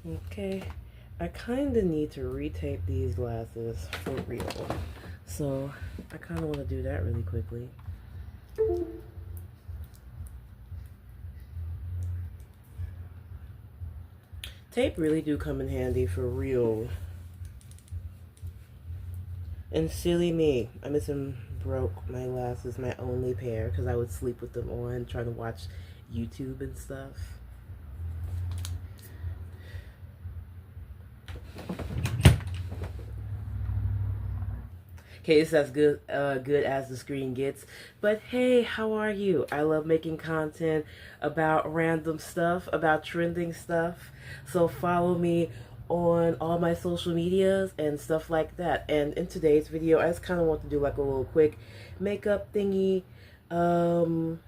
Okay, I kind of need to retape these glasses for real. So I kind of want to do that really quickly. Tape really do come in handy for real. And silly me, I broke my glasses, my only pair, because I would sleep with them on, trying to watch YouTube and stuff. Okay, it's as good as the screen gets. But hey, how are you? I love making content about random stuff, about trending stuff. So follow me on all my social medias and stuff like that. And in today's video, I just kind of want to do like a little quick makeup thingy. And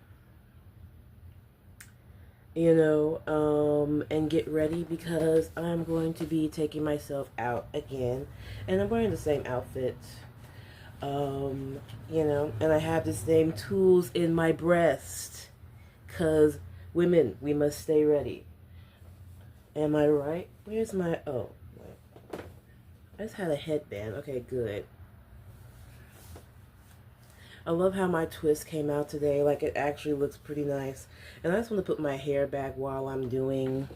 get ready because I'm going to be taking myself out again. And I'm wearing the same outfit. And I have the same tools in my breast. Because women, we must stay ready. Am I right? Where's my, oh, wait. I just had a headband. Okay, good. I love how my twist came out today. Like, it actually looks pretty nice. And I just want to put my hair back while I'm doing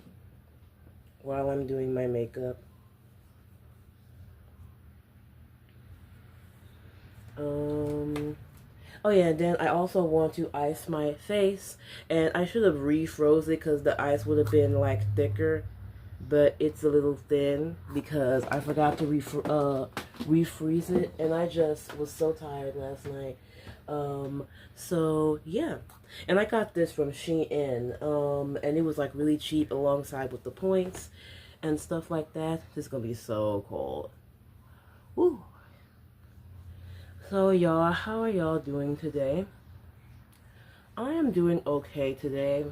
my makeup. Oh yeah, and then I also want to ice my face, and I should have refroze it because the ice would have been like thicker, but it's a little thin because I forgot to refreeze it, and I just was so tired last night. So yeah, and I got this from Shein, and it was like really cheap alongside with the points and stuff like that. This is gonna be so cold. Woo. So y'all, how are y'all doing today? I am doing okay today.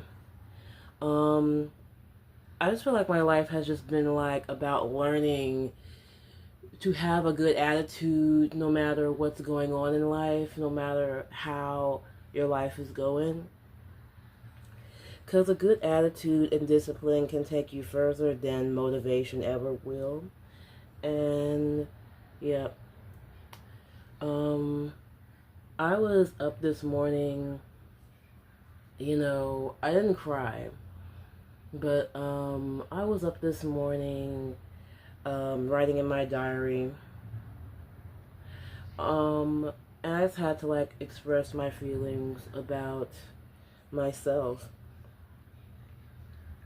I just feel like my life has just been like about learning to have a good attitude no matter what's going on in life, no matter how your life is going. Because a good attitude and discipline can take you further than motivation ever will. And yeah. I was up this morning, I didn't cry, but, I was up this morning, writing in my diary, and I just had to, like, express my feelings about myself,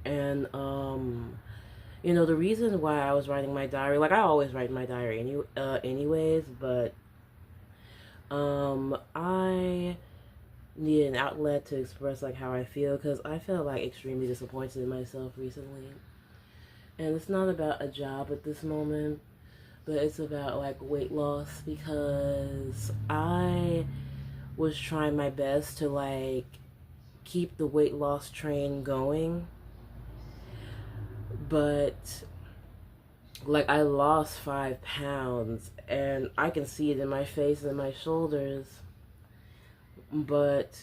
and, the reason why I was writing my diary, like, I always write my diary anyways, but I need an outlet to express like how I feel because I feel like extremely disappointed in myself recently. And it's not about a job at this moment, but it's about like weight loss because I was trying my best to like keep the weight loss train going, but like I lost 5 pounds and I can see it in my face and my shoulders, but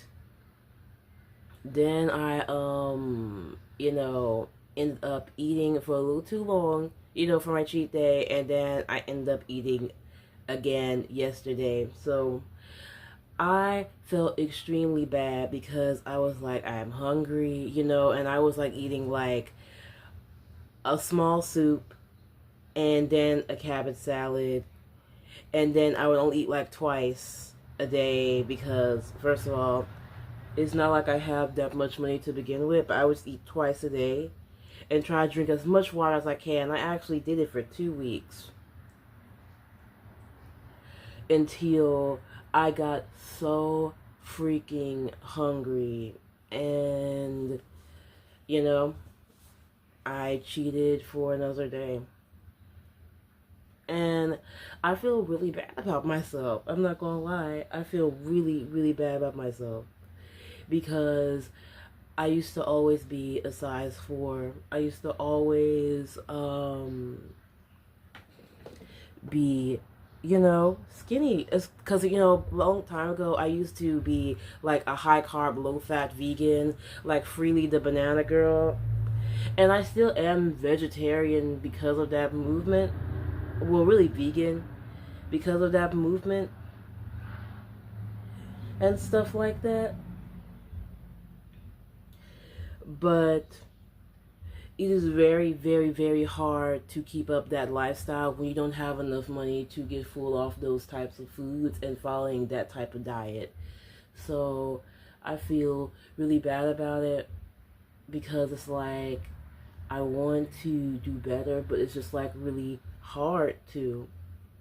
then I ended up eating for a little too long, for my cheat day, and then I ended up eating again yesterday. So I felt extremely bad because I was like, I am hungry, and I was like eating like a small soup and then a cabbage salad, and then I would only eat like twice a day because first of all, it's not like I have that much money to begin with, but I would eat twice a day and try to drink as much water as I can. I actually did it for 2 weeks until I got so freaking hungry, and I cheated for another day. And I feel really bad about myself. I'm not gonna lie. I feel really, really bad about myself. Because I used to always be a size 4. I used to always be, skinny. Because, a long time ago, I used to be like a high carb, low fat vegan, like Freely the Banana Girl. And I still am vegetarian because of that movement. Well, really vegan because of that movement and stuff like that. But it is very, very, very hard to keep up that lifestyle when you don't have enough money to get full off those types of foods and following that type of diet. So I feel really bad about it because it's like I want to do better, but it's just like really hard to.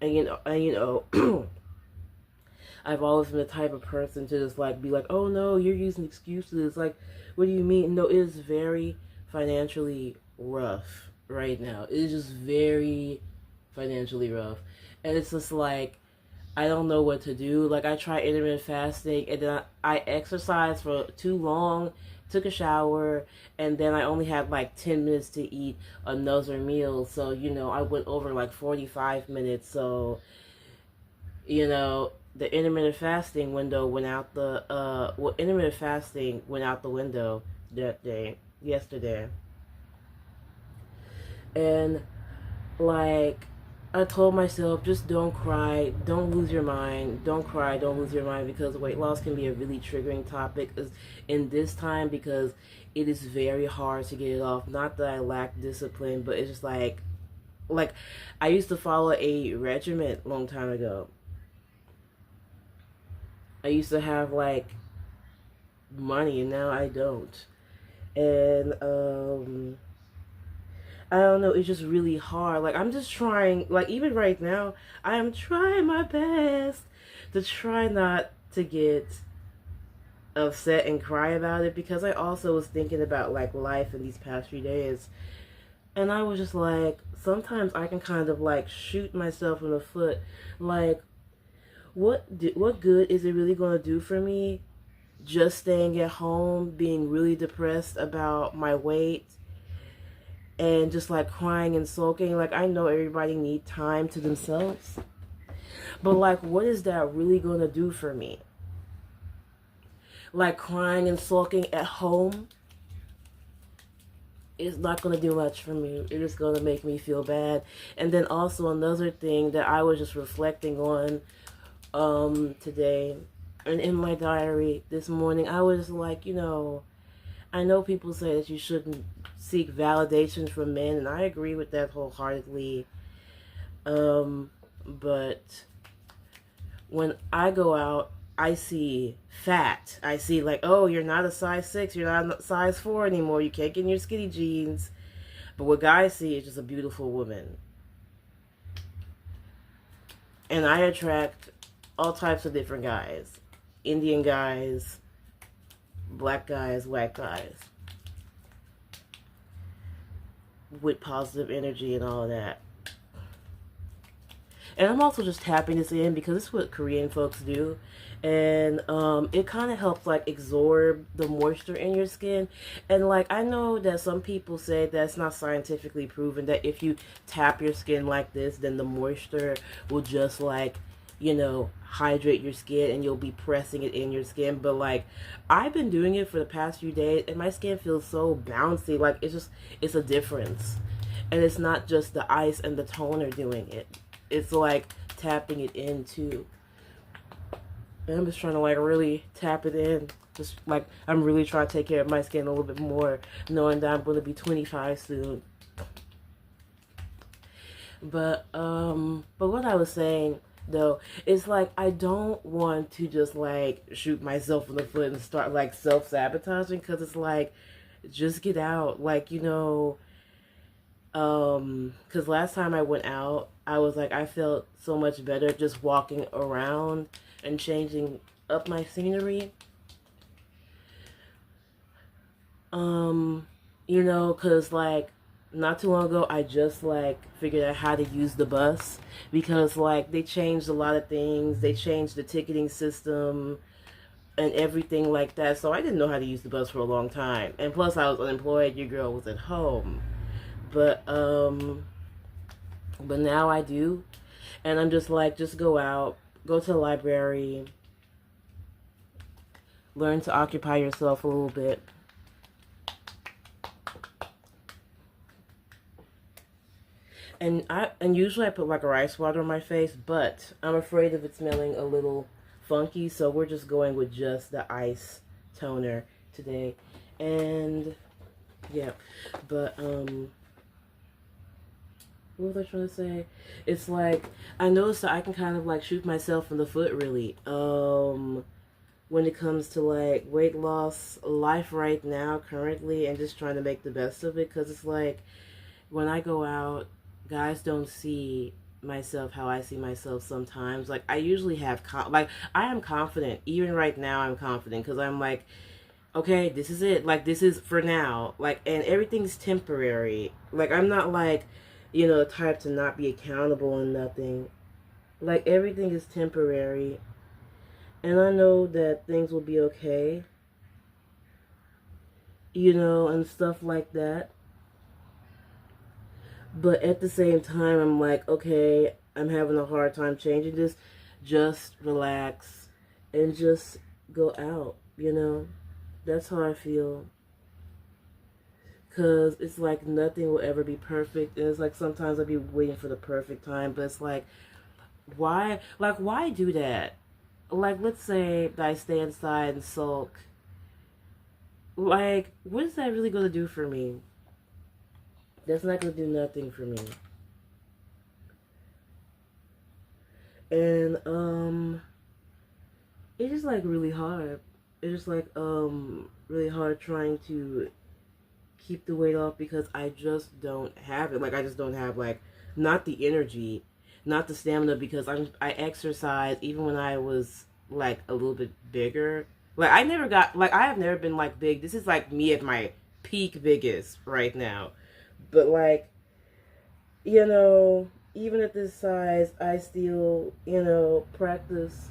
And I've always been the type of person to just like be like, oh no, you're using excuses. Like, what do you mean? No, it is very financially rough right now. It is just very financially rough. And it's just like, I don't know what to do. Like, I tried intermittent fasting and then I exercised for too long, took a shower, and then I only had like 10 minutes to eat another meal. So, I went over like 45 minutes. So, the intermittent fasting window went out intermittent fasting went out the window yesterday. And like I told myself, just don't cry, don't lose your mind, don't cry, don't lose your mind, because weight loss can be a really triggering topic in this time because it is very hard to get it off. Not that I lack discipline, but it's just like I used to follow a regimen a long time ago. I used to have like money and now I don't. And I don't know, it's just really hard. Like I'm just trying, like even right now, I am trying my best to try not to get upset and cry about it, because I also was thinking about like life in these past few days. And I was just like, sometimes I can kind of like shoot myself in the foot. Like, what good is it really going to do for me just staying at home, being really depressed about my weight, and just like crying and sulking? Like, I know everybody needs time to themselves, but like, what is that really going to do for me? Like, crying and sulking at home is not going to do much for me. It is going to make me feel bad. And then also another thing that I was just reflecting on today and in my diary this morning, I was like, I know people say that you shouldn't seek validation from men, and I agree with that wholeheartedly. But when I go out, I see fat. I see like, oh, you're not a size 6, you're not a size 4 anymore, you can't get in your skinny jeans. But what guys see is just a beautiful woman. And I attract all types of different guys. Indian guys, black guys, white guys, with positive energy and all of that. And I'm also just tapping this in because it's what Korean folks do. And it kind of helps like absorb the moisture in your skin. And like, I know that some people say that's not scientifically proven, that if you tap your skin like this, then the moisture will just like, hydrate your skin and you'll be pressing it in your skin. But like, I've been doing it for the past few days and my skin feels so bouncy. Like, it's a difference. And it's not just the ice and the toner doing it. It's like tapping it in too. And I'm just trying to like really tap it in. Just like, I'm really trying to take care of my skin a little bit more, knowing that I'm going to be 25 soon. But what I was saying though, it's like, I don't want to just like shoot myself in the foot and start like self-sabotaging, because it's like, just get out. Like, because last time I went out, I was like, I felt so much better just walking around and changing up my scenery. Because like, not too long ago, I just like figured out how to use the bus, because like they changed a lot of things. They changed the ticketing system and everything like that. So I didn't know how to use the bus for a long time. And plus I was unemployed. Your girl was at home. But now I do. And I'm just like, just go out, go to the library, learn to occupy yourself a little bit. And usually I put like a rice water on my face, but I'm afraid of it smelling a little funky, so we're just going with just the ice toner today. And yeah, but what was I trying to say? It's like I noticed that I can kind of like shoot myself in the foot really. When it comes to like weight loss, life right now currently, and just trying to make the best of it, because it's like when I go out, guys don't see myself how I see myself sometimes. Like I usually have like I am confident. Even right now I'm confident because I'm like, okay, this is it. Like this is for now. Like, and everything's temporary. Like I'm not like, the type to not be accountable and nothing. Like everything is temporary. And I know that things will be okay. And stuff like that. But at the same time, I'm like, okay, I'm having a hard time changing this. Just relax and just go out. That's how I feel. Because it's like nothing will ever be perfect. And it's like sometimes I'll be waiting for the perfect time. But it's like, why? Like, why do that? Like, let's say that I stay inside and sulk. Like, what is that really going to do for me? That's not going to do nothing for me. And, it's just like really hard. It's just like, really hard trying to keep the weight off because I just don't have it. Like, I just don't have, like, not the energy, not the stamina, because I exercise even when I was, like, a little bit bigger. Like, I have never been, like, big. This is, like, me at my peak biggest right now. But, like, even at this size, I still, practice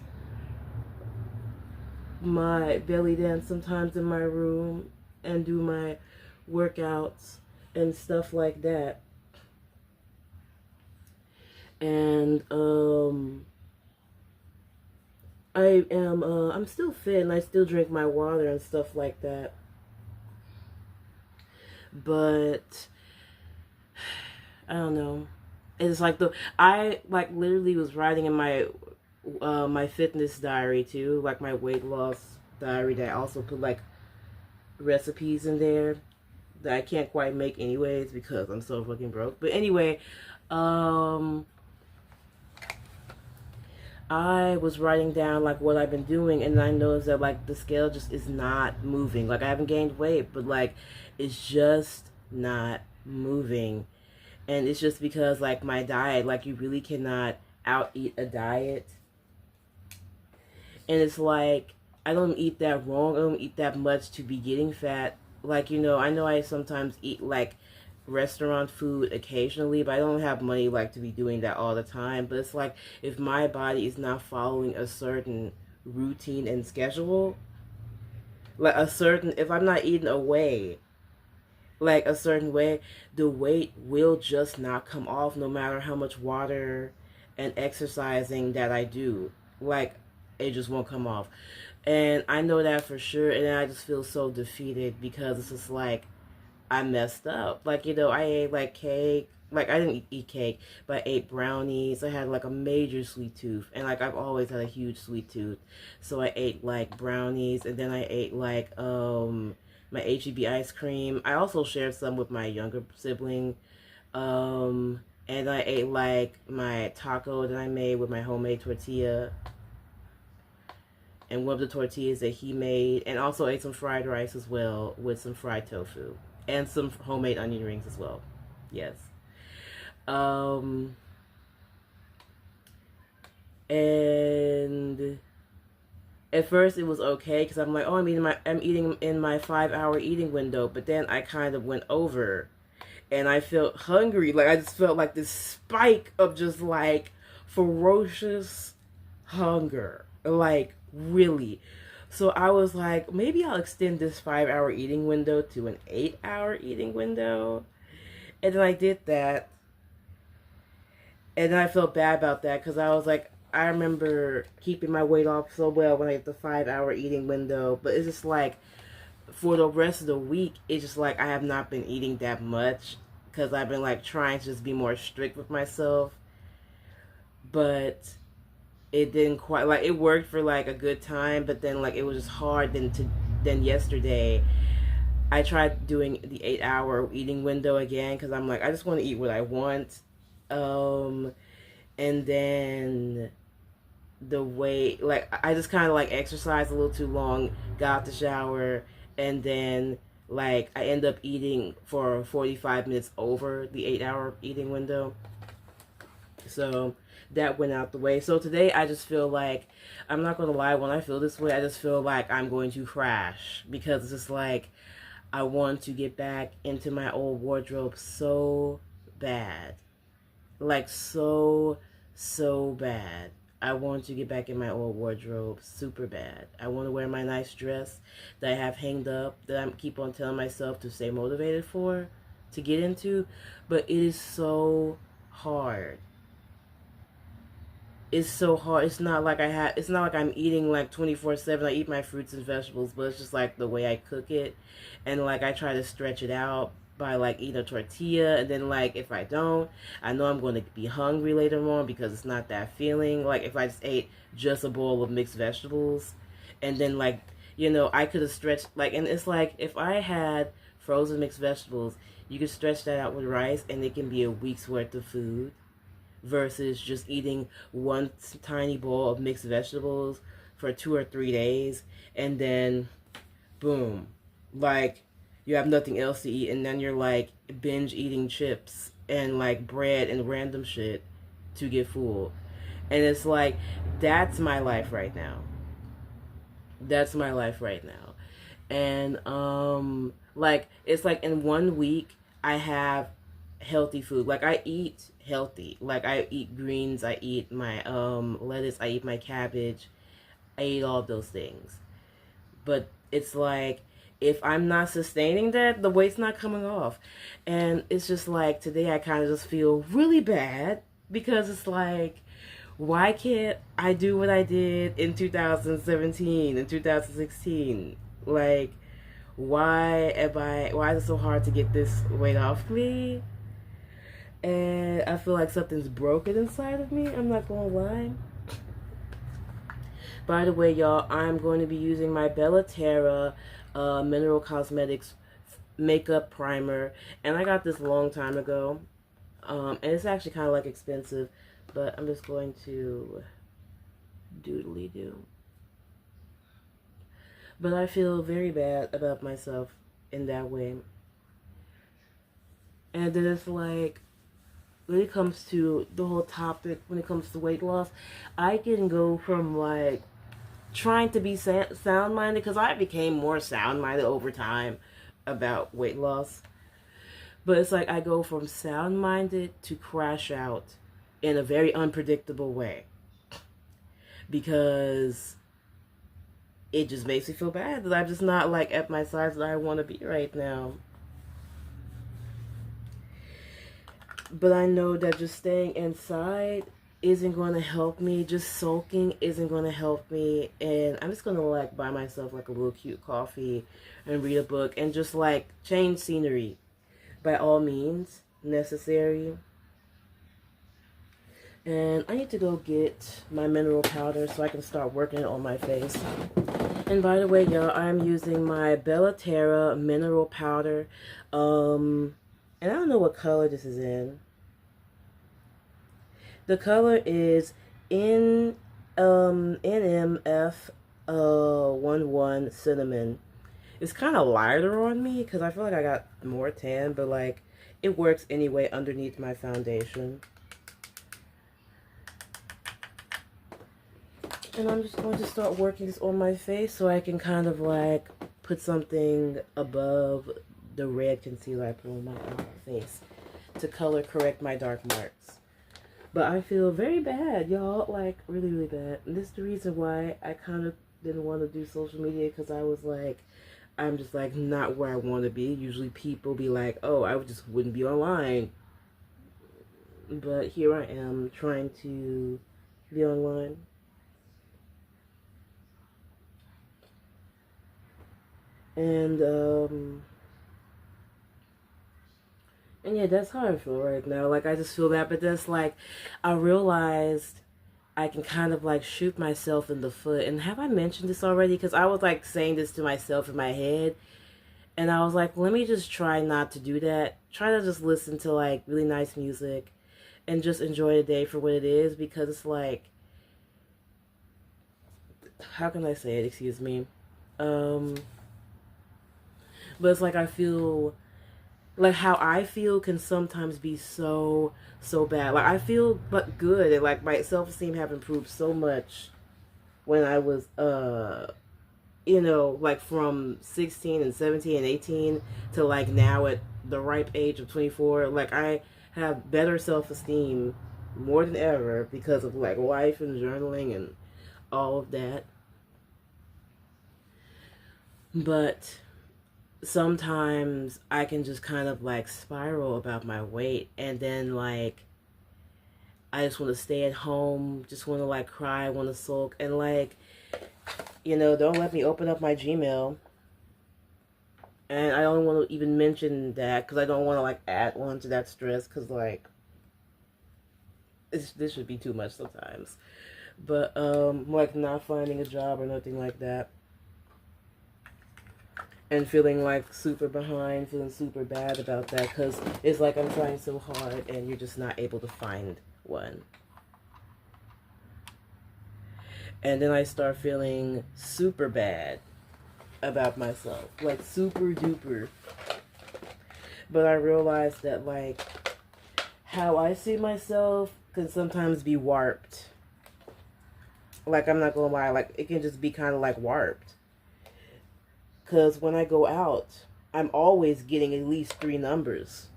my belly dance sometimes in my room and do my workouts and stuff like that. And I'm still fit and I still drink my water and stuff like that. But I don't know. It's like I like literally was writing in my fitness diary too, like my weight loss diary, that I also put like recipes in there that I can't quite make anyways because I'm so fucking broke. But anyway, I was writing down like what I've been doing, and I noticed that like the scale just is not moving. Like I haven't gained weight, but like it's just not moving. And it's just because like my diet, like you really cannot out eat a diet. And it's like I don't eat that wrong. I don't eat that much to be getting fat. Like, I know I sometimes eat like restaurant food occasionally, but I don't have money like to be doing that all the time. But it's like if my body is not following a certain routine and schedule, like if I'm not eating away like a certain way, the weight will just not come off no matter how much water and exercising that I do. Like it just won't come off. And I know that for sure, and I just feel so defeated because it's just like I messed up. Like, I ate like cake. Like, I didn't eat cake, but I ate brownies. I had like a major sweet tooth. And like, I've always had a huge sweet tooth. So I ate like brownies, and then I ate like, my HEB ice cream. I also shared some with my younger sibling. And I ate like my taco that I made with my homemade tortilla. And one of the tortillas that he made. And also ate some fried rice as well with some fried tofu. And some homemade onion rings as well. Yes. And at first it was okay because I'm like, oh, I'm eating in my 5-hour eating window. But then I kind of went over, and I felt hungry. Like I just felt like this spike of just like ferocious hunger. Like really. So I was like, maybe I'll extend this 5-hour eating window to an 8-hour eating window. And then I did that. And then I felt bad about that because I was like, I remember keeping my weight off so well when I had the 5-hour eating window. But it's just like, for the rest of the week, it's just like I have not been eating that much. because I've been like trying to just be more strict with myself, but it didn't quite, like, it worked for like a good time, but then like it was just hard. Then yesterday I tried doing the 8 hour eating window again because I'm like, I just want to eat what I want. And then the way, like, I just kind of like exercised a little too long, got out the shower, and then like I end up eating for 45 minutes over the 8 hour eating window. So that went out the way. So today I just feel like, I'm not gonna lie, when I feel this way, I just feel like I'm going to crash because it's just like I want to get back into my old wardrobe so bad. Like so bad. I want to get back in my old wardrobe super bad. I want to wear my nice dress that I have hanged up, that I keep on telling myself to stay motivated for, to get into, but it is so hard. It's so hard. It's not like I'm eating like 24/7. I eat my fruits and vegetables, but it's just like the way I cook it, and like I try to stretch it out by like eating a tortilla, and then like if I don't, I know I'm going to be hungry later on because it's not that feeling. Like if I just ate just a bowl of mixed vegetables, and then like, I could have stretched, like, and it's like if I had frozen mixed vegetables, you could stretch that out with rice and it can be a week's worth of food versus just eating one tiny bowl of mixed vegetables for 2 or 3 days, and then boom, like you have nothing else to eat, and then you're like binge eating chips and like bread and random shit to get full. And it's like, that's my life right now. That's my life right now. And like it's like in 1 week I have healthy food. Like I eat healthy. Like I eat greens, I eat my lettuce, I eat my cabbage. I eat all of those things. But it's like if I'm not sustaining that, the weight's not coming off. And it's just like today I kind of just feel really bad because it's like, why can't I do what I did in 2017 and 2016? Like, why is it so hard to get this weight off me? And I feel like something's broken inside of me, I'm not gonna lie. By the way, y'all, I'm going to be using my Bellaterra Mineral Cosmetics makeup primer, and I got this a long time ago, and it's actually kind of like expensive, but I'm just going to doodly do. But I feel very bad about myself in that way. And then it's like, when it comes to the whole topic, when it comes to weight loss, I can go from like trying to be sound-minded, because I became more sound-minded over time about weight loss. But it's like I go from sound-minded to crash out in a very unpredictable way. Because it just makes me feel bad that I'm just not like at my size that I want to be right now. But I know that just staying inside isn't going to help me. Just sulking isn't going to help me. And I'm just going to like buy myself like a little cute coffee and read a book and just like change scenery by all means necessary. And I need to go get my mineral powder so I can start working it on my face. And by the way, y'all, I'm using my Bellaterra mineral powder. And I don't know what color this is in. The color is NMF 11 Cinnamon. It's kind of lighter on me because I feel like I got more tan, but like it works anyway underneath my foundation. And I'm just going to start working this on my face so I can kind of like put something above the red concealer I put on my face to color correct my dark marks. But I feel very bad, y'all, like really, really bad. And this is the reason why I kind of didn't want to do social media, because I was like, I'm just like not where I want to be. Usually people be like, oh, I just wouldn't be online. But here I am trying to be online. And And yeah, that's how I feel right now. Like, I just feel that, but that's like, I realized I can kind of like shoot myself in the foot. And have I mentioned this already? Because I was like saying this to myself in my head. And I was like, let me just try not to do that. Try to just listen to like really nice music and just enjoy the day for what it is. Because it's like, how can I say it? Excuse me. Um, but it's like I feel like how I feel can sometimes be so bad. Like I feel but good and like my self-esteem have improved so much when I was like from 16 and 17 and 18 to like now at the ripe age of 24. Like I have better self-esteem more than ever because of like life and journaling and all of that. But sometimes I can just kind of like spiral about my weight, and then like I just want to stay at home, just want to like cry, want to sulk, and like, don't let me open up my Gmail. And I don't want to even mention that because I don't want to like add on to that stress because like this should be too much sometimes. But like not finding a job or nothing like that. And feeling like super behind, feeling super bad about that because it's like I'm trying so hard and you're just not able to find one. And then I start feeling super bad about myself, like super duper. But I realize that like how I see myself can sometimes be warped. Like I'm not gonna lie, like it can just be kind of like warped. Because when I go out, I'm always getting at least 3 numbers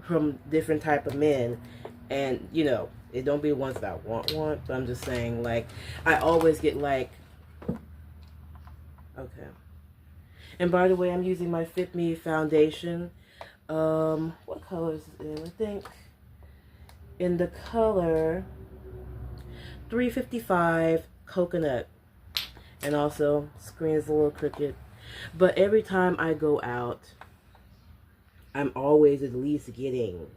from different type of men. And, it don't be the ones that I want, but I'm just saying, like, I always get, like, okay. And by the way, I'm using my Fit Me foundation. What color is it in? I think in the color 355 Coconut. And also, screen is a little crooked. But every time I go out, I'm always at least getting,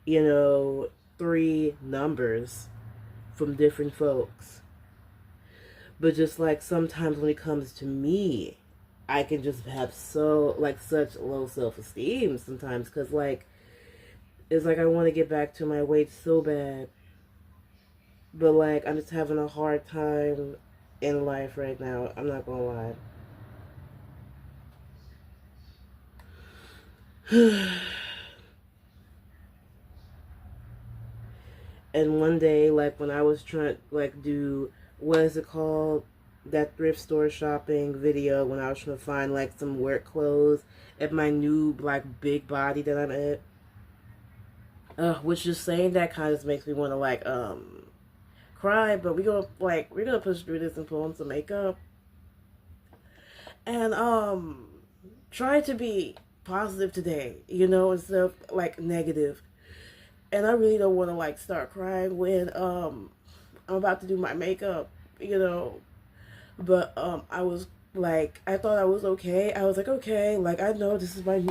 3 numbers from different folks. But just like sometimes when it comes to me, I can just have such low self-esteem sometimes because like, it's like I want to get back to my weight so bad. But like, I'm just having a hard time in life right now. I'm not gonna lie. And one day, like when I was trying to like do what is it called, that thrift store shopping video, when I was trying to find like some work clothes at my new like big body that I'm at, which just saying that kind of makes me want to like cry. But we're gonna push through this and put on some makeup and try to be positive today, instead of like negative. And I really don't want to like start crying when I'm about to do my makeup, But I was like, I thought I was okay. I was like, okay, like I know this is my,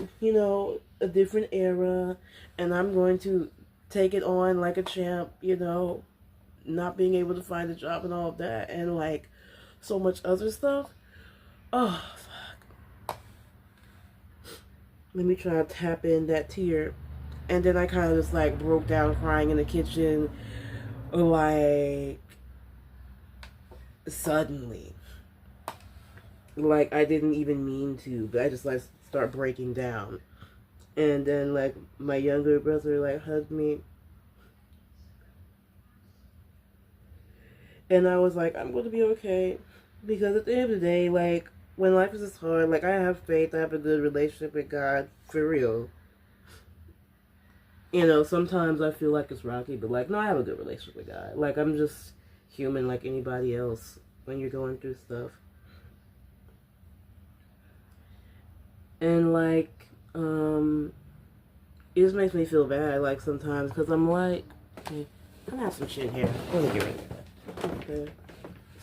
a different era, and I'm going to take it on like a champ, not being able to find a job and all of that, and like so much other stuff. Oh, fuck. Let me try to tap in that tear. And then I kind of just like broke down crying in the kitchen, like suddenly. Like I didn't even mean to, but I just like start breaking down. And then like my younger brother like hugged me. And I was like, I'm going to be okay. Because at the end of the day, like when life is this hard, like I have faith, I have a good relationship with God, for real. Sometimes I feel like it's rocky, but like, no, I have a good relationship with God. Like, I'm just human like anybody else when you're going through stuff. And like, it just makes me feel bad, like, sometimes, because I'm like, okay, I'm gonna have some shit here. Let me get rid of that. Okay.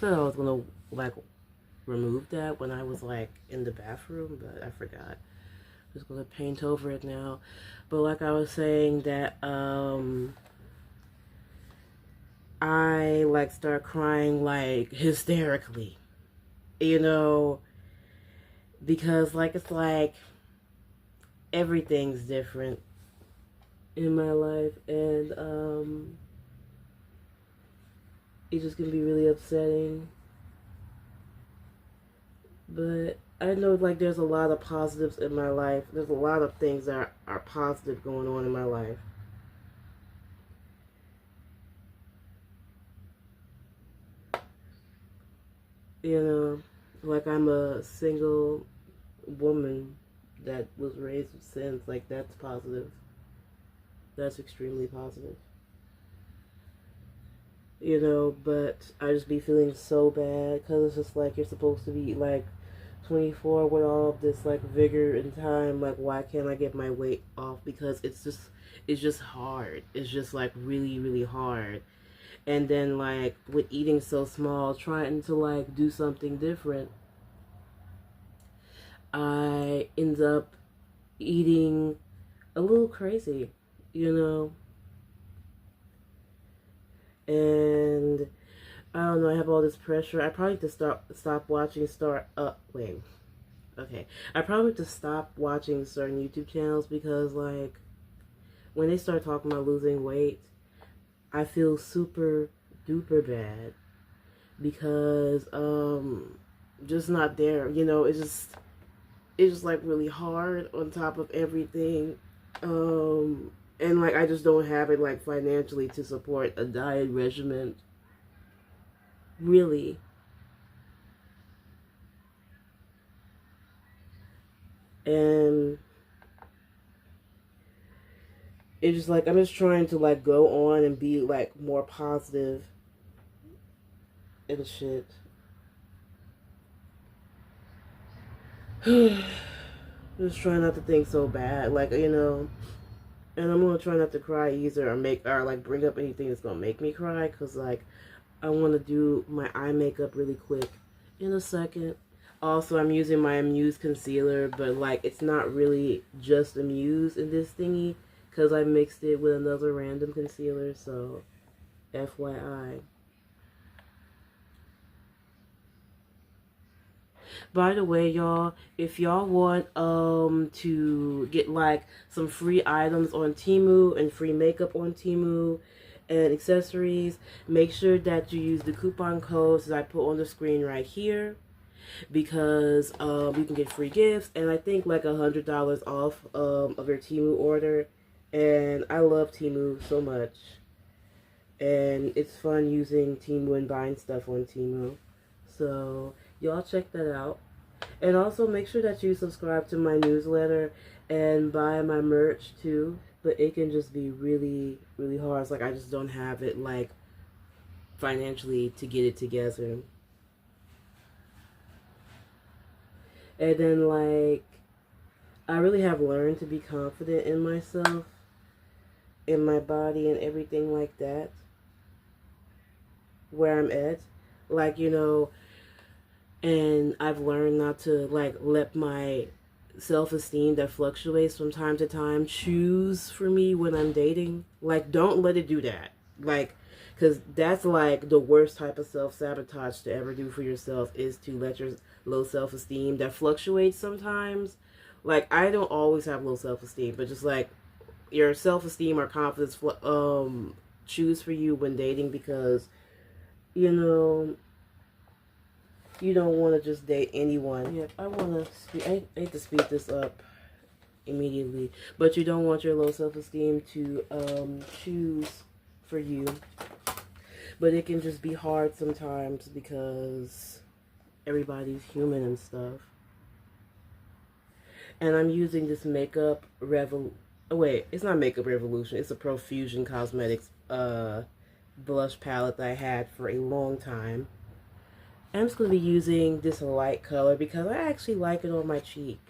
So I was gonna, like, remove that when I was, like, in the bathroom, but I forgot. just gonna paint over it now. But like I was saying that I like start crying like hysterically, you know, because like it's like everything's different in my life, and it just can be really upsetting. But I know like there's a lot of positives in my life. There's a lot of things that are positive going on in my life. You know, like I'm a single woman that was raised with sins. Like that's positive. That's extremely positive. You know, but I just be feeling so bad because it's just like you're supposed to be like 24 with all of this like vigor and time. Like why can't I get my weight off? Because it's just hard. It's just like really really hard. And then like with eating so small, trying to like do something different, I end up eating a little crazy, you know. And I don't know, I have all this pressure. I probably have to stop watching wait. Okay. I probably have to stop watching certain YouTube channels because like when they start talking about losing weight, I feel super duper bad because just not there. You know, it's just like really hard on top of everything. And like I just don't have it like financially to support a diet regimen. Really. And it's just like I'm just trying to like go on and be like more positive and shit. Just trying not to think so bad, like you know. And I'm gonna try not to cry either, or like bring up anything that's gonna make me cry, cause like I want to do my eye makeup really quick in a second. Also, I'm using my Amuse concealer, but like it's not really just Amuse in this thingy, cause I mixed it with another random concealer. So, FYI. By the way, y'all, if y'all want to get like some free items on Temu and free makeup on Temu and accessories, make sure that you use the coupon codes that I put on the screen right here because you can get free gifts and I think like $100 off of your Temu order. And I love Temu so much. And it's fun using Temu and buying stuff on Temu. So y'all check that out. And also make sure that you subscribe to my newsletter and buy my merch too. But it can just be really, really hard. It's like I just don't have it like financially to get it together. And then like I really have learned to be confident in myself, in my body and everything like that. Where I'm at. Like, you know, and I've learned not to like let my self-esteem that fluctuates from time to time choose for me when I'm dating. Like don't let it do that. Like because that's like the worst type of self-sabotage to ever do for yourself is to let your low self-esteem that fluctuates sometimes. Like I don't always have low self-esteem, but just like your self-esteem or confidence choose for you when dating because you know you don't want to just date anyone. Yeah, I want to. I hate to speed this up immediately, but you don't want your low self-esteem to choose for you. But it can just be hard sometimes because everybody's human and stuff. And I'm using this makeup Oh wait, it's not Makeup Revolution. It's a Profusion Cosmetics blush palette that I had for a long time. I'm just going to be using this light color because I actually like it on my cheek.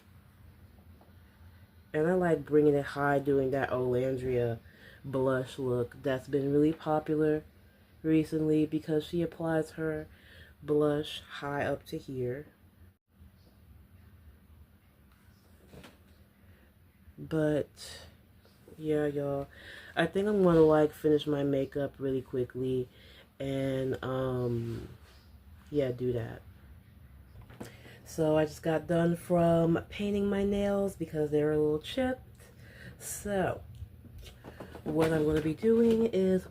And I like bringing it high doing that Olandria blush look that's been really popular recently because she applies her blush high up to here. But yeah, y'all, I think I'm gonna like finish my makeup really quickly and yeah, do that. So I just got done from painting my nails because they were a little chipped. So what I'm going to be doing is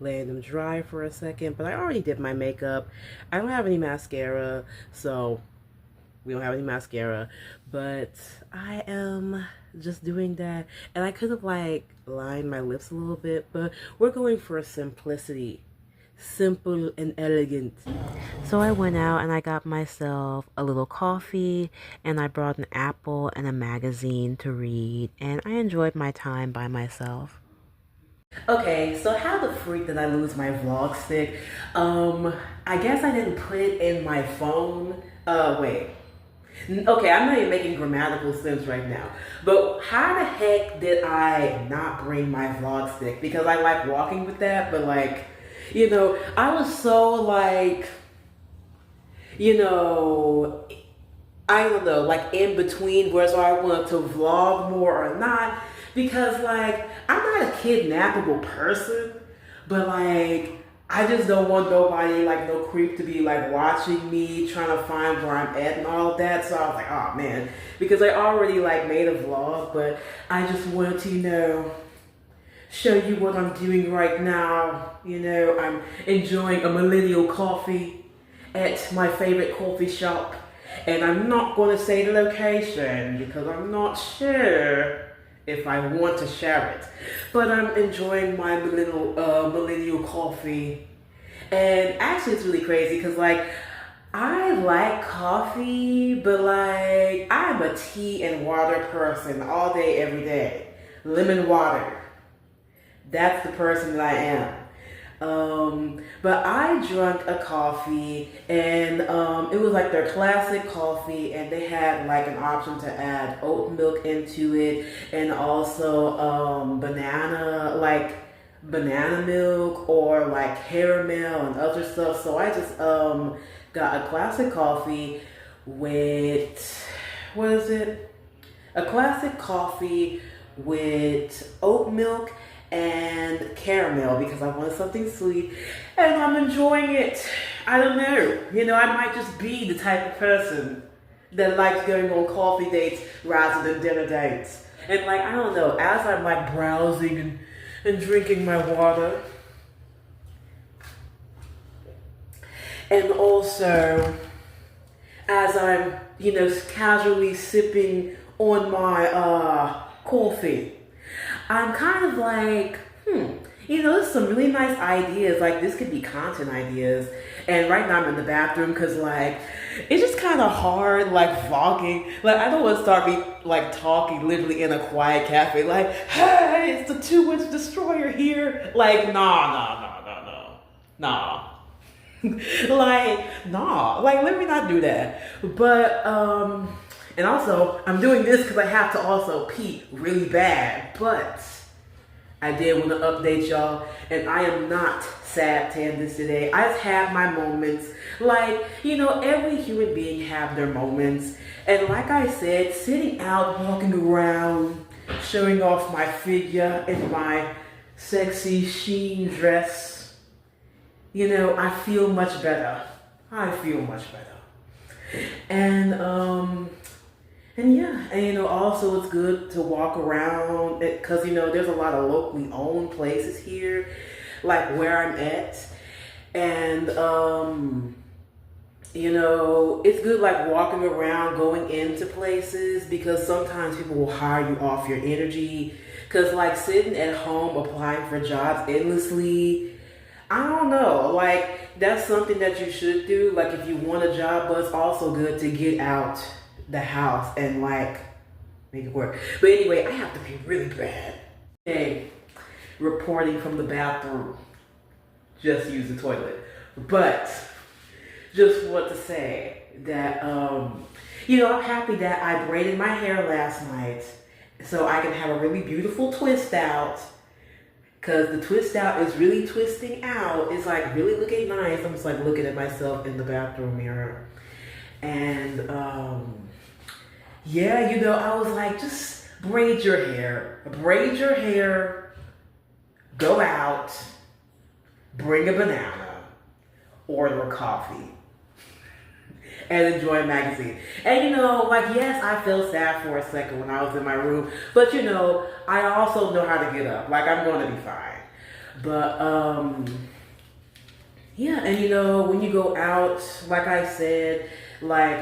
letting them dry for a second. But I already did my makeup. I don't have any mascara, so we don't have any mascara. But I am just doing that. And I could have like lined my lips a little bit, but we're going for simplicity. Simple and elegant. So I went out and I got myself a little coffee and I brought an apple and a magazine to read, and I enjoyed my time by myself. Okay, so how the freak did I lose my vlog stick? I guess I didn't put it in my phone. Wait. Okay, I'm not even making grammatical sense right now. But how the heck did I not bring my vlog stick? Because I like walking with that, but like, you know, I was so like, you know, I don't know, like in between whether I wanted to vlog more or not. Because like, I'm not a kidnappable person, but like, I just don't want nobody, like no creep to be like watching me, trying to find where I'm at and all of that. So I was like, oh man, because I already like made a vlog, but I just wanted to, you know, show you what I'm doing right now. You know, I'm enjoying a millennial coffee at my favorite coffee shop. And I'm not going to say the location because I'm not sure if I want to share it. But I'm enjoying my millennial coffee. And actually it's really crazy because like, I like coffee, but like, I'm a tea and water person all day, every day. Lemon water. That's the person that I am. But I drank a coffee and it was like their classic coffee, and they had like an option to add oat milk into it and also banana milk or like caramel and other stuff. So I just got a classic coffee with, what is it? A classic coffee with oat milk and caramel because I wanted something sweet, and I'm enjoying it. I don't know, you know, I might just be the type of person that likes going on coffee dates rather than dinner dates. And like, I don't know, as I'm like browsing and drinking my water, and also as I'm, you know, casually sipping on my coffee, I'm kind of like, you know, there's some really nice ideas. Like, this could be content ideas. And right now I'm in the bathroom because, like, it's just kind of hard, like, vlogging. Like, I don't want to start me, like, talking literally in a quiet cafe. Like, hey, it's the 2-inch destroyer here. Like, nah. Like, nah. Like, let me not do that. But, and also, I'm doing this because I have to also pee really bad. But I did want to update y'all, and I am not sad to end this today. I just have my moments. Like, you know, every human being have their moments. And like I said, sitting out, walking around, showing off my figure in my sexy sheen dress, you know, I feel much better. I feel much better. And yeah, and you know, also it's good to walk around because, you know, there's a lot of locally owned places here, like where I'm at. And, you know, it's good like walking around, going into places, because sometimes people will hire you off your energy. Because like sitting at home applying for jobs endlessly, I don't know, like that's something that you should do. Like if you want a job, but it's also good to get out the house and like make it work. But anyway, I have to be really bad. Hey, reporting from the bathroom. Just use the toilet. But just want to say that you know, I'm happy that I braided my hair last night so I can have a really beautiful twist out. Because the twist out is really twisting out. It's like really looking nice. I'm just like looking at myself in the bathroom mirror. And yeah, you know, I was like, just braid your hair. Braid your hair, go out, bring a banana, order a coffee, and enjoy a magazine. And yes, I felt sad for a second when I was in my room, but I also know how to get up. Like, I'm going to be fine. But, yeah, and when you go out, like I said, like,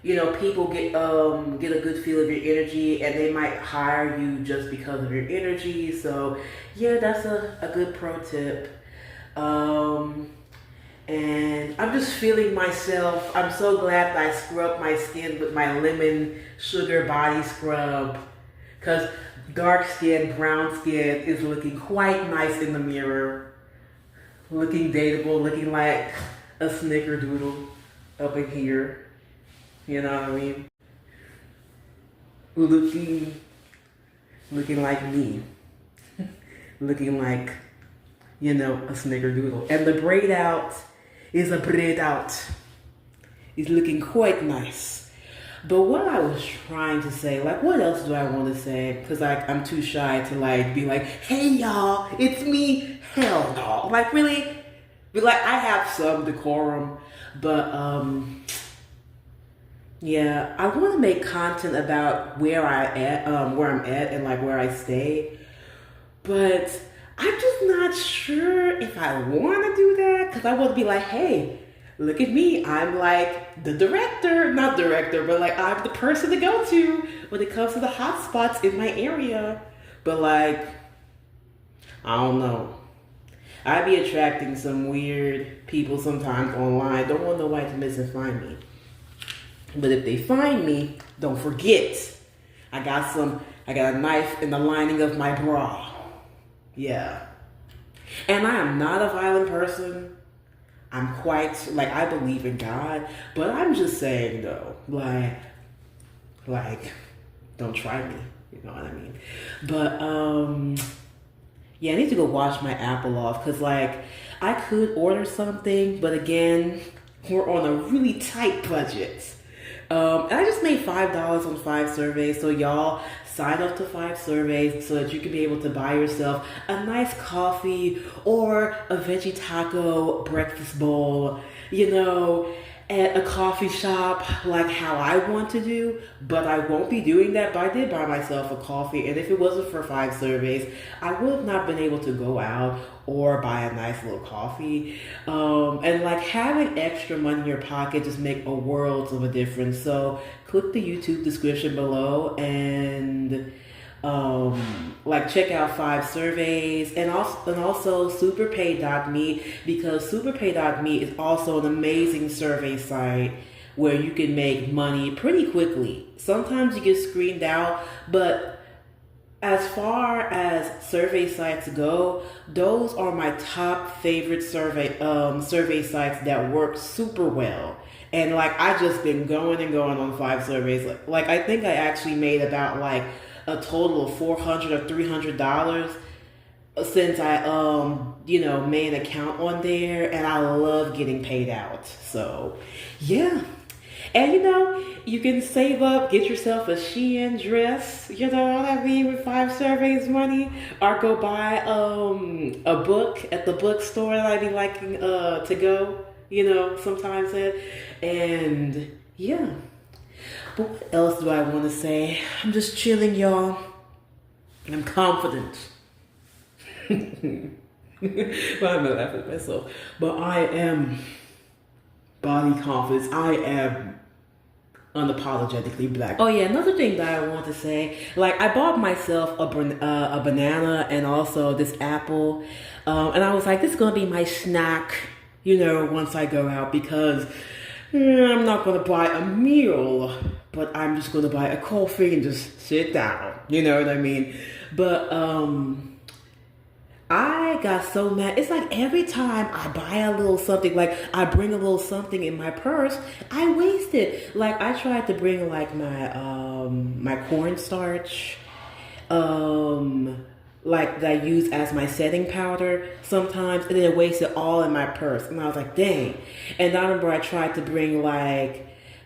people get a good feel of your energy, and they might hire you just because of your energy. So yeah, that's a good pro tip. And I'm just feeling myself. I'm so glad that I scrubbed my skin with my lemon sugar body scrub, because dark skin, brown skin is looking quite nice in the mirror. Looking dateable, looking like a snickerdoodle up in here. You know what I mean? Looking like me. Looking like, a snickerdoodle. And the braid out is a braid out. It's looking quite nice. But what I was trying to say, like, what else do I want to say? Because I'm too shy to be like, hey y'all, it's me. Hell no. Like, really? Like, I have some decorum, but yeah, I want to make content about where I'm at, and like where I stay. But I'm just not sure if I want to do that, because I want to be like, hey, look at me. I'm like the director, not director, but like I'm the person to go to when it comes to the hot spots in my area. But like, I don't know. I be attracting some weird people sometimes online. Don't want nobody to miss and find me. But if they find me, don't forget, I got a knife in the lining of my bra. Yeah. And I am not a violent person. I'm quite, I believe in God. But I'm just saying, though, like, don't try me. You know what I mean? But, yeah, I need to go wash my apple off, because, I could order something, but again, we're on a really tight budget. And I just made $5 on 5 surveys, so y'all sign up to 5 surveys so that you can be able to buy yourself a nice coffee or a veggie taco breakfast bowl, at a coffee shop, like how I want to do. But I won't be doing that. But I did buy myself a coffee, and if it wasn't for 5 surveys, I would have not been able to go out or buy a nice little coffee. And having extra money in your pocket just make a world of a difference. So click the YouTube description below and check out 5 surveys, and also superpay.me, because superpay.me is also an amazing survey site where you can make money pretty quickly. Sometimes you get screened out, but as far as survey sites go, those are my top favorite survey sites that work super well. And I just been going and going on 5 surveys. I think I actually made about a total of $400 or $300 since I made an account on there, and I love getting paid out. So yeah. And you can save up, get yourself a Shein dress, you know what I mean, with 5 surveys money, or go buy a book at the bookstore that I be liking to go, sometimes at. And yeah. But what else do I want to say? I'm just chilling, y'all. I'm confident. Well, I'm laughing at myself. But I am body confidence. I am unapologetically black. Oh yeah, another thing that I want to say, I bought myself a banana and also this apple, and I was like, this is gonna be my snack, once I go out, because I'm not gonna buy a meal, but I'm just gonna buy a coffee and just sit down. You know what I mean? But I got so mad. It's every time I buy a little something, I bring a little something in my purse, I waste it. I tried to bring my cornstarch, that I use as my setting powder sometimes, and then I waste it all in my purse. And I was like, dang. And I remember I tried to bring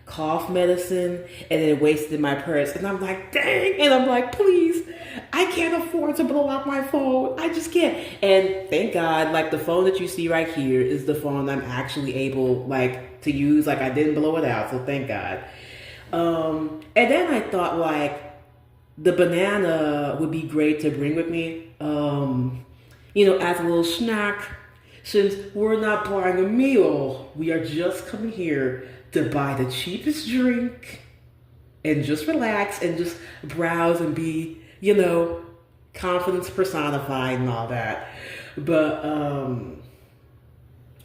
cough medicine and then wasted my purse. And I'm like, dang. And I'm like, please, I can't afford to blow out my phone. I just can't. And thank God, like the phone that you see right here is the phone I'm actually able like to use. Like I didn't blow it out, so thank God. And then I thought like the banana would be great to bring with me. As a little snack. Since we're not buying a meal, we are just coming here to buy the cheapest drink and just relax and just browse and be, confidence personified and all that. But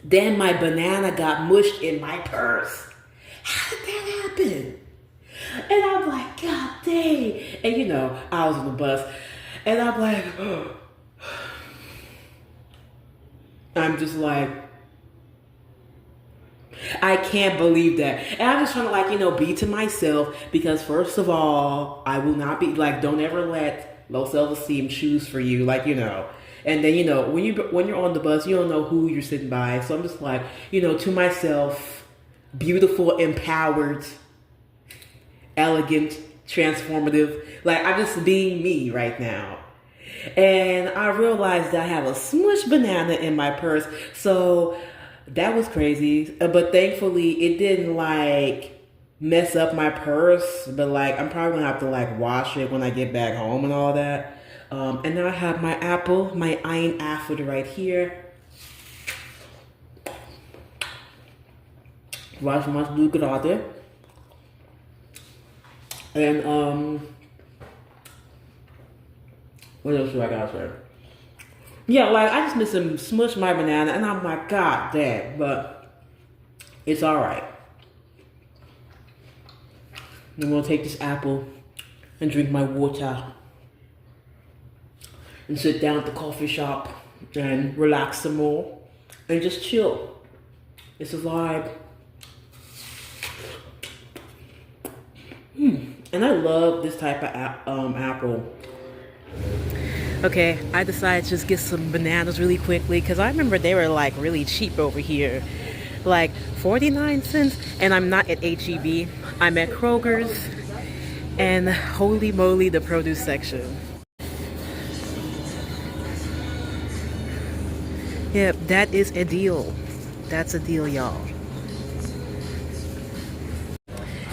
then my banana got mushed in my purse. How did that happen? And I'm like, God dang. And I was on the bus and I'm like, oh. I'm just like, I can't believe that. And I'm just trying to like, be to myself because first of all, I will not be like, don't ever let low self-esteem choose for you. Like, and then, when you're on the bus, you don't know who you're sitting by. So I'm just like, to myself, beautiful, empowered, elegant, transformative. Like I'm just being me right now. And I realized that I have a smushed banana in my purse. So that was crazy. But thankfully it didn't like mess up my purse. But like I'm probably gonna have to like wash it when I get back home and all that. And now I have my apple, my iron apple right here. Wash my blue grade. And what else do I gotta say? Yeah, like I just miss him smush my banana and I'm like, God damn, but it's alright. I'm gonna take this apple and drink my water and sit down at the coffee shop and relax some more and just chill. It's a vibe. And I love this type of apple. Okay, I decided to just get some bananas really quickly because I remember they were like really cheap over here. Like 49 cents, and I'm not at HEB. I'm at Kroger's, and holy moly, the produce section. Yep, that is a deal. That's a deal, y'all.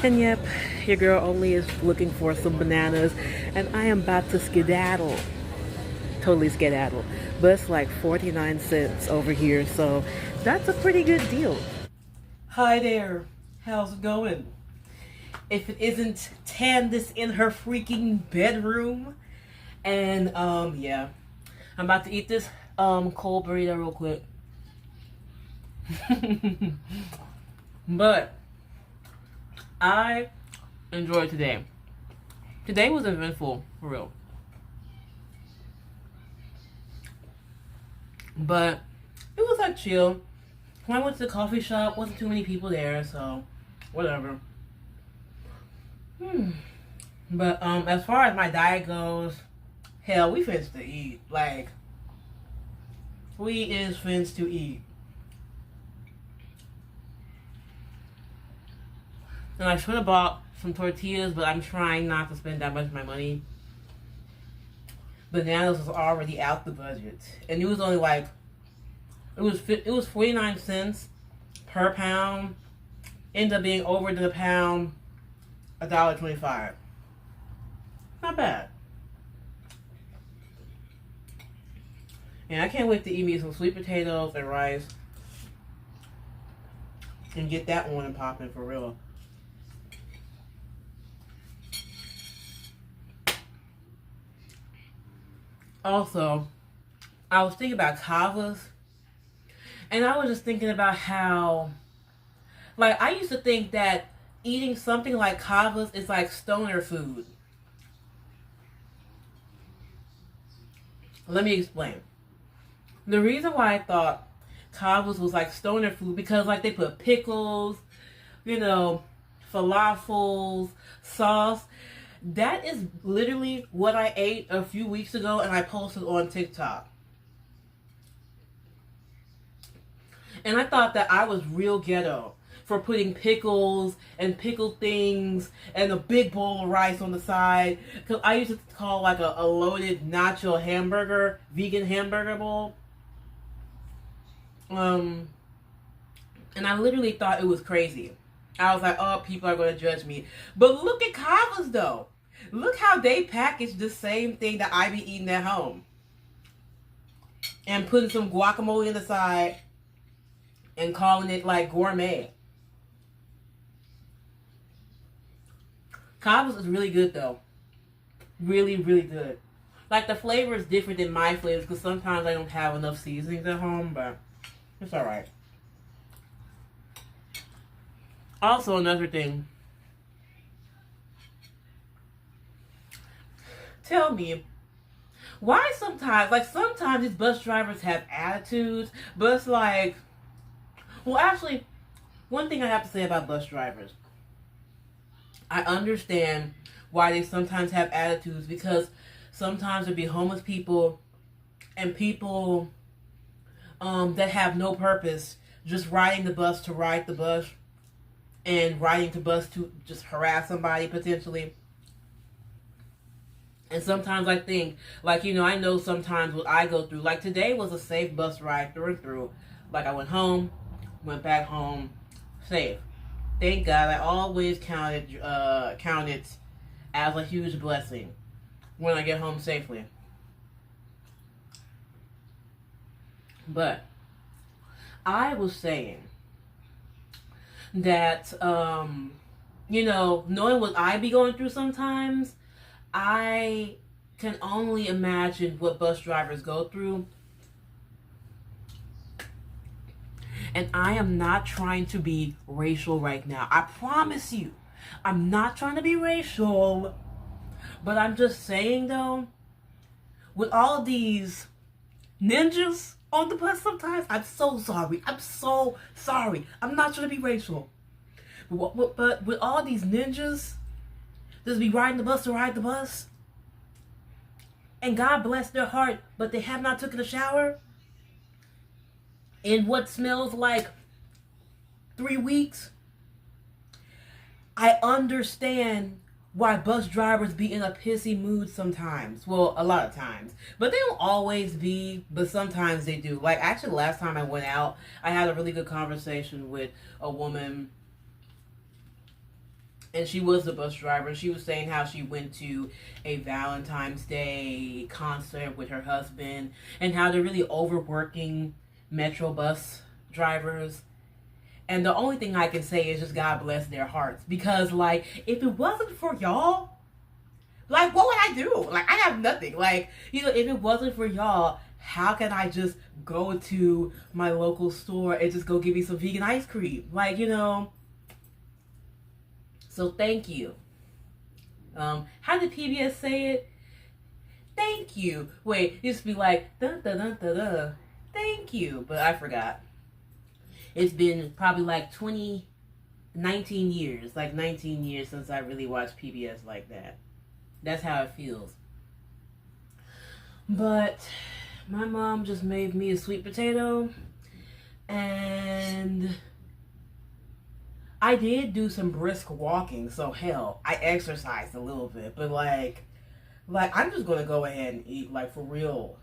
And yep, your girl only is looking for some bananas, and I am about to skedaddle. Totally skedaddle. But it's like 49 cents over here, so that's a pretty good deal. Hi there. How's it going? If it isn't Candace in her freaking bedroom. And yeah. I'm about to eat this cold burrito real quick. But I enjoyed today. Today was eventful, for real. But it was like chill. When I went to the coffee shop, wasn't too many people there, so whatever. But as far as my diet goes, hell, we finna to eat. Like, we is finna to eat. And I should have bought some tortillas, but I'm trying not to spend that much of my money. Bananas was already out the budget, and it was only like it was 49 cents per pound. Ended up being over the pound, $1.25. Not bad. And I can't wait to eat me some sweet potatoes and rice and get that one and popping for real. Also, I was thinking about kavas, and I was just thinking about how, like, I used to think that eating something like kavas is like stoner food. Let me explain. The reason why I thought kavas was like stoner food because like they put pickles, falafels, sauce. That is literally what I ate a few weeks ago and I posted on TikTok. And I thought that I was real ghetto for putting pickles and pickled things and a big bowl of rice on the side. Because I used to call like a loaded nacho hamburger, vegan hamburger bowl. And I literally thought it was crazy. I was like, oh, people are going to judge me. But look at Kava's though. Look how they package the same thing that I be eating at home. And putting some guacamole on the side and calling it like gourmet. Kava's is really good though. Really, really good. Like the flavor is different than my flavors because sometimes I don't have enough seasonings at home, but it's alright. Also, another thing. Tell me, why sometimes these bus drivers have attitudes, but it's like, well, actually, one thing I have to say about bus drivers, I understand why they sometimes have attitudes because sometimes there'll be homeless people and people that have no purpose, just riding the bus to ride the bus and riding the bus to just harass somebody potentially. And sometimes I think, like, I know sometimes what I go through, like today was a safe bus ride through and through. Like I went home, went back home, safe. Thank God. I always count it as a huge blessing when I get home safely. But I was saying that, knowing what I be going through sometimes, I can only imagine what bus drivers go through. And I am not trying to be racial right now. I promise you. I'm not trying to be racial. But I'm just saying, though, with all of these ninjas on the bus sometimes, I'm so sorry. I'm so sorry. I'm not trying to be racial. But with all these ninjas just be riding the bus to ride the bus, and God bless their heart, but they have not taken a shower in what smells like 3 weeks, I understand why bus drivers be in a pissy mood sometimes. Well, a lot of times. But they don't always be, but sometimes they do. Like, actually, last time I went out, I had a really good conversation with a woman, and she was the bus driver. She was saying how she went to a Valentine's Day concert with her husband, and how they're really overworking Metro bus drivers. And the only thing I can say is just God bless their hearts. Because, like, if it wasn't for y'all, like, what would I do? Like, I have nothing. Like, if it wasn't for y'all, how can I just go to my local store and just go get me some vegan ice cream? Like, So, thank you. How did PBS say it? Thank you. Wait, it used to be like, dun, dun, dun, dun, dun. Thank you. But I forgot. It's been probably like 19 years since I really watched PBS like that. That's how it feels. But my mom just made me a sweet potato, and I did do some brisk walking, so hell, I exercised a little bit, but like I'm just gonna go ahead and eat, like, for real.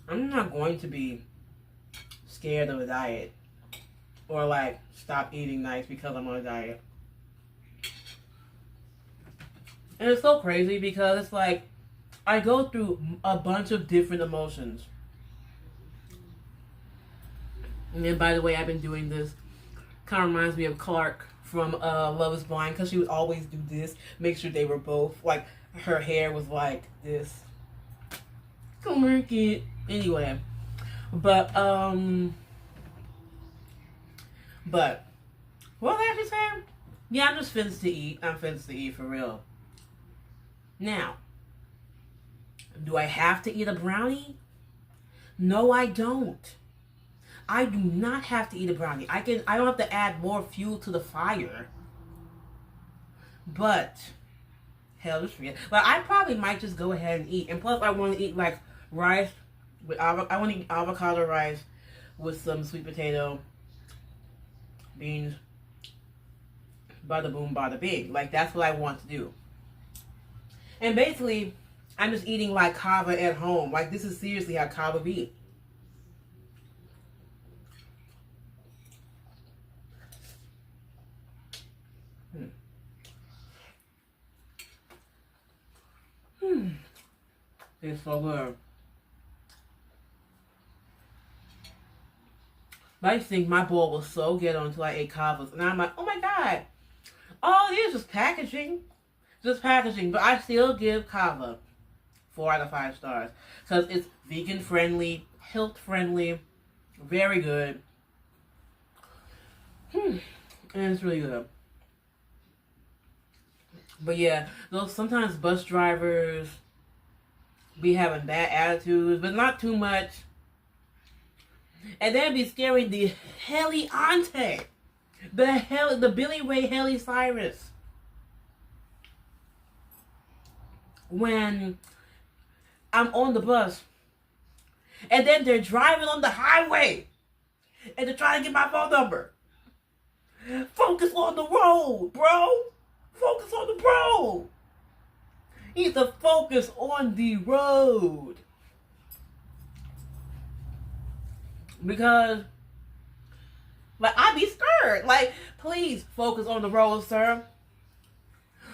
I'm not going to be scared of a diet or like stop eating nice because I'm on a diet. And it's so crazy because it's like I go through a bunch of different emotions. And then, by the way, I've been doing this. Kind of reminds me of Clark from Love is Blind, because she would always do this. Make sure they were both, like, her hair was like this. Come on, kid. Anyway. But, what was I just saying? Yeah, I'm just finished to eat. I'm finished to eat for real. Now, do I have to eat a brownie? No, I don't. I do not have to eat a brownie. I don't have to add more fuel to the fire. But, hell, just forget. But I probably might just go ahead and eat. And plus, I want to eat, like, rice with I want to eat avocado rice with some sweet potato beans, bada boom, bada bing. Like, that's what I want to do. And basically, I'm just eating like kava at home. Like, this is seriously how kava be. It's so good. I used to think my bowl was so ghetto until I ate kavas. And I'm like, oh my God. All it is packaging. Just packaging. But I still give kava 4 out of 5 stars. Because it's vegan friendly, health friendly, very good. And it's really good. But yeah, those sometimes bus drivers be having bad attitudes, but not too much. And then be scaring the Heliante. The Billy Ray Haley Cyrus. When I'm on the bus and then they're driving on the highway and they're trying to get my phone number. Focus on the road, bro. Focus on the road. You need to focus on the road. Because, like, I be scared. Like, please focus on the road, sir.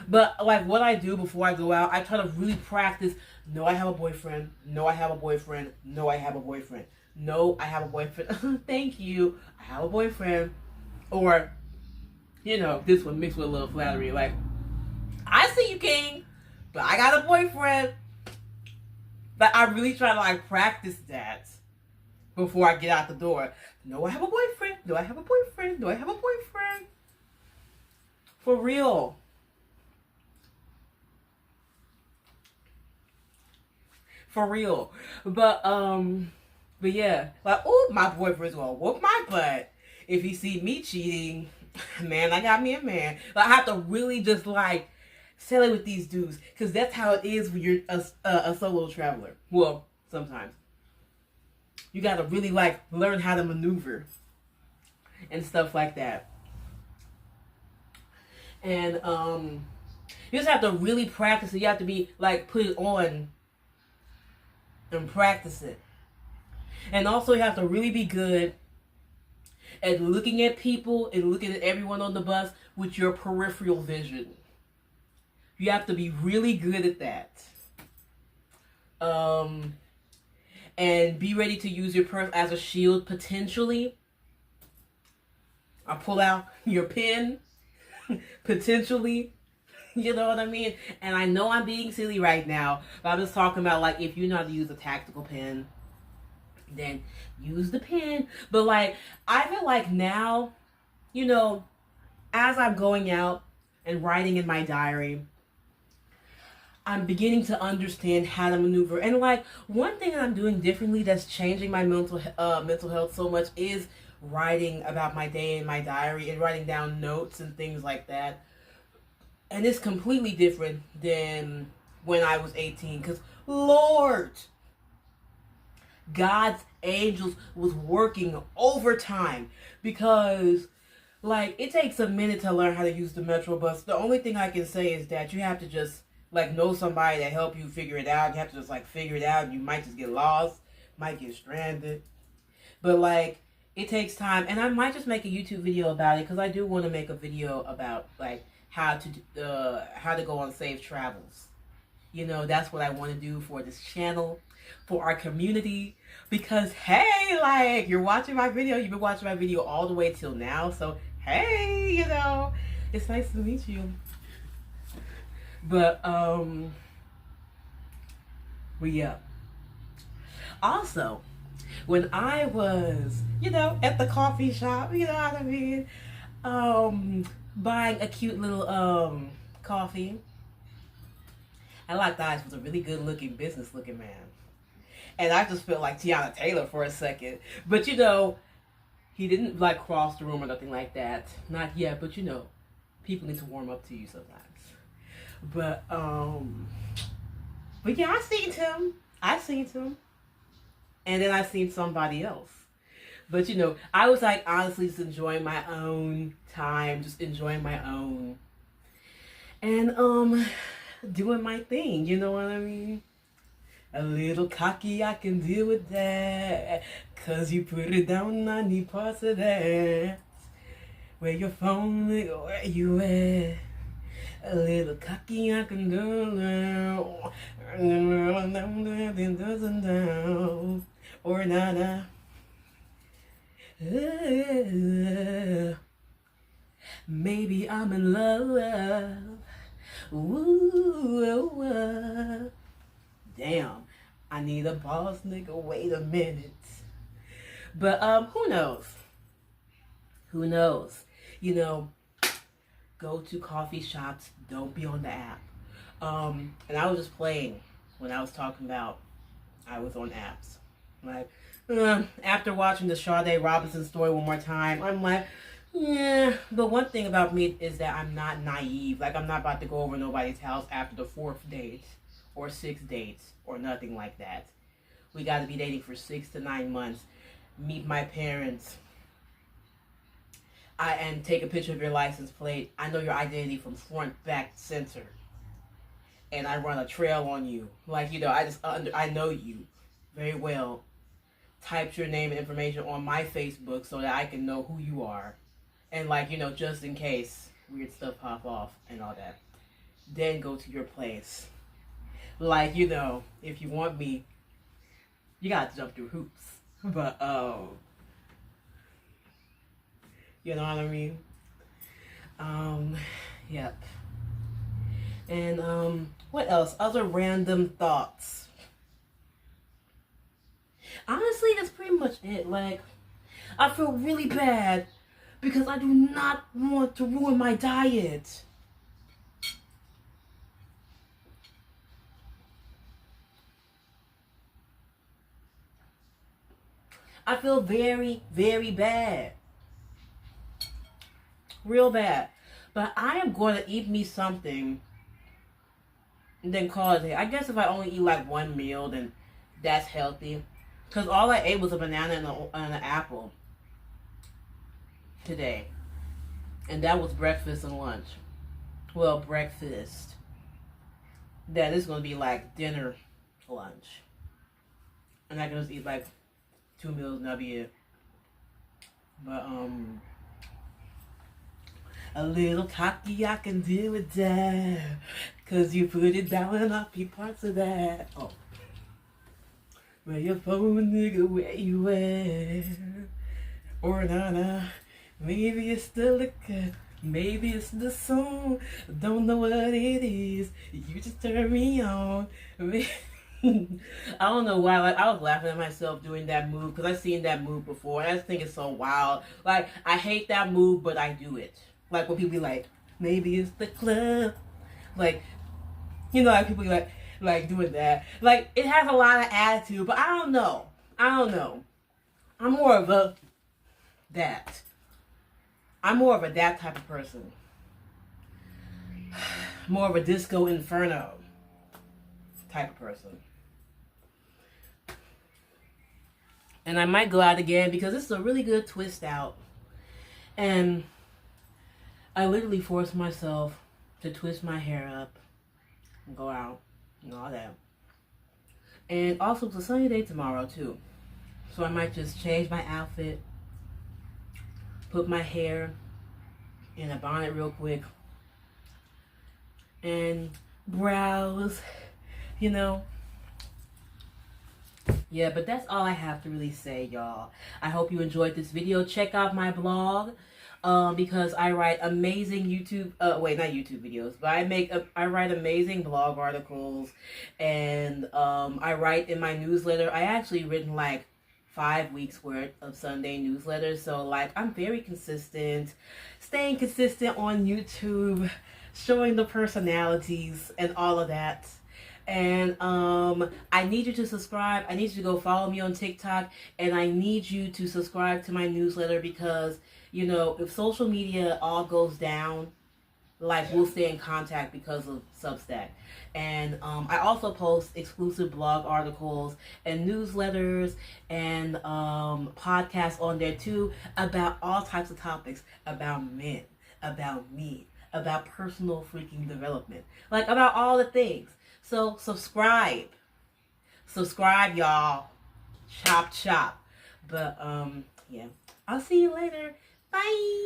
But, like, what I do before I go out, I try to really practice. No, I have a boyfriend. No, I have a boyfriend. No, I have a boyfriend. No, I have a boyfriend. Thank you. I have a boyfriend. Or, you know, this one mixed with a little flattery. Like, I see you, King, but I got a boyfriend. But I really try to, like, practice that before I get out the door. No, I have a boyfriend. No, I have a boyfriend. No, I have a boyfriend. For real. For real. But yeah. Like, oh, my boyfriend's gonna whoop my butt if he see me cheating. Man, I got me a man. Like, I have to really just, like, sell it with these dudes. Because that's how it is when you're a solo traveler. Well, sometimes. You gotta really, like, learn how to maneuver and stuff like that. And you just have to really practice it. You have to be, like, put it on and practice it. And also you have to really be good at looking at people and looking at everyone on the bus with your peripheral vision. You have to be really good at that. And be ready to use your purse as a shield potentially. Or pull out your pen potentially. You know what I mean? And I know I'm being silly right now, but I'm just talking about, like, if you know how to use a tactical pen, then use the pen. But, like, I feel like now, you know, as I'm going out and writing in my diary, I'm beginning to understand how to maneuver. And, like, one thing that I'm doing differently that's changing my mental health so much is writing about my day in my diary and writing down notes and things like that. And it's completely different than when I was 18. Because, Lord, God's angels was working overtime. Because, like, it takes a minute to learn how to use the Metro bus. The only thing I can say is that you have to just, like, know somebody to help you figure it out. You have to just, like, figure it out. You might just get lost. Might get stranded. But, like, it takes time. And I might just make a YouTube video about it. Because I do want to make a video about, like, how to go on safe travels. You know, that's what I want to do for this channel, for our community. Because, hey, like, you're watching my video. You've been watching my video all the way till now. So, hey, you know, it's nice to meet you. But yeah. Also, when I was, you know, at the coffee shop, you know what I mean, buying a cute little coffee, I locked eyes with a really good looking, business looking man. And I just felt like Tiana Taylor for a second. But, you know, he didn't, like, cross the room or nothing like that. Not yet, but, you know, people need to warm up to you sometimes. But yeah, I seen him. And then I seen somebody else. But, you know, I was like honestly just enjoying my own time, just enjoying my own. And, doing my thing, you know what I mean? A little cocky, I can deal with that. Cause you put it down on the parts of that. Where your phone, nigga, where you at? A little cocky, I can do now. And doesn't down. Or nada. Maybe I'm in love. Ooh, damn. I need a boss nigga. Wait a minute. But who knows? Who knows? You know, go to coffee shops. Don't be on the app. And I was just playing when I was talking about I was on apps. Like, after watching the Sade Robinson story one more time, I'm like, yeah. But one thing about me is that I'm not naive. Like, I'm not about to go over nobody's house after the 4th date or 6th date or nothing like that. We got to be dating for 6 to 9 months. Meet my parents. And take a picture of your license plate. I know your identity from front, back, center. And I run a trail on you. Like, you know, I know you very well. Typed your name and information on my Facebook so that I can know who you are. And, like, you know, just in case weird stuff pop off and all that. Then go to your place. Like, you know, if you want me, you gotta jump through hoops. But, you know what I mean? Yep. And, what else? Other random thoughts. Honestly, that's pretty much it. Like, I feel really bad because I do not want to ruin my diet. I feel very, very bad. Real bad. But I am going to eat me something and then call it a day. I guess if I only eat like one meal, then that's healthy. Because all I ate was a banana and an apple today. And that was breakfast and lunch. Well, breakfast. That is going to be like dinner, lunch. And I can just eat like 2 meals and that'll be it. But, a little cocky, I can deal with that. Cause you put it down and I'll be parts of that. Oh. Where your phone, nigga, where you at? Or nah. Maybe it's the liquor. Maybe it's the song. Don't know what it is. You just turn me on. I don't know why. Like, I was laughing at myself doing that move because I've seen that move before, and I just think it's so wild. Like, I hate that move, but I do it. Like, when people be like, maybe it's the club. Like, you know, like people be like doing that. Like, it has a lot of attitude, but I don't know. I'm more of a that. I'm more of a that type of person. More of a disco inferno type of person. And I might go out again because this is a really good twist out. And I literally forced myself to twist my hair up and go out and all that. And also it's a sunny day tomorrow too. So I might just change my outfit, put my hair in a bonnet real quick, and browse, you know. Yeah, but that's all I have to really say, y'all. I hope you enjoyed this video. Check out my blog, because I write amazing not YouTube videos, but I write amazing blog articles, and I write in my newsletter. I actually written like 5 weeks worth of Sunday newsletters, so like I'm very consistent, staying consistent on YouTube, showing the personalities and all of that. And I need you to subscribe. I need you to go follow me on TikTok, and I need you to subscribe to my newsletter because, you know, if social media all goes down, like we'll stay in contact because of Substack. And I also post exclusive blog articles and newsletters and podcasts on there too about all types of topics about men, about me, about personal freaking development, like about all the things. So subscribe, y'all. Chop chop. But yeah, I'll see you later. Bye.